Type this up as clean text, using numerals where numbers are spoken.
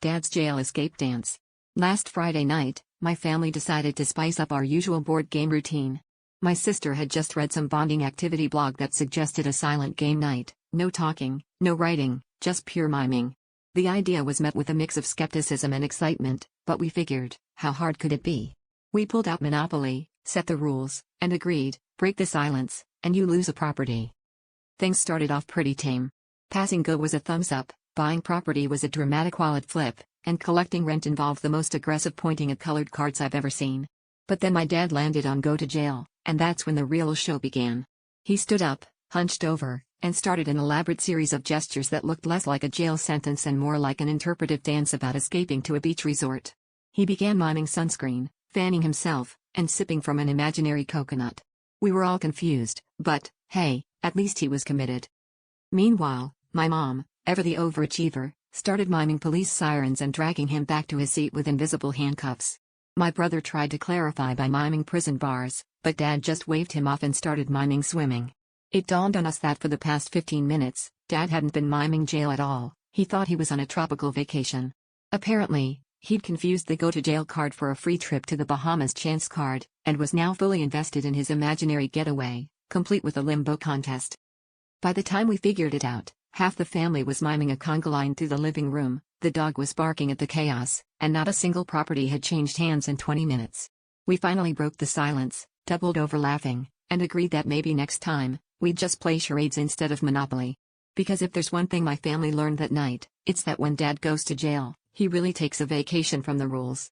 Dad's Jail Escape Dance. Last Friday night, my family decided to spice up our usual board game routine. My sister had just read some bonding activity blog that suggested a silent game night, no talking, no writing, just pure miming. The idea was met with a mix of skepticism and excitement, but we figured, how hard could it be? We pulled out Monopoly, set the rules, and agreed, break the silence, and you lose a property. Things started off pretty tame. Passing go was a thumbs up, buying property was a dramatic wallet flip, and collecting rent involved the most aggressive pointing at colored cards I've ever seen. But then my dad landed on go to jail, and that's when the real show began. He stood up, hunched over, and started an elaborate series of gestures that looked less like a jail sentence and more like an interpretive dance about escaping to a beach resort. He began miming sunscreen, fanning himself, and sipping from an imaginary coconut. We were all confused, but, hey, at least he was committed. Meanwhile, my mom, ever the overachiever, started miming police sirens and dragging him back to his seat with invisible handcuffs. My brother tried to clarify by miming prison bars, but Dad just waved him off and started miming swimming. It dawned on us that for the past 15 minutes, Dad hadn't been miming jail at all. He thought he was on a tropical vacation. Apparently, he'd confused the go-to-jail card for a free trip to the Bahamas chance card, and was now fully invested in his imaginary getaway, complete with a limbo contest. By the time we figured it out, half the family was miming a conga line through the living room, the dog was barking at the chaos, and not a single property had changed hands in 20 minutes. We finally broke the silence, doubled over laughing, and agreed that maybe next time, we'd just play charades instead of Monopoly. Because if there's one thing my family learned that night, it's that when Dad goes to jail, he really takes a vacation from the rules.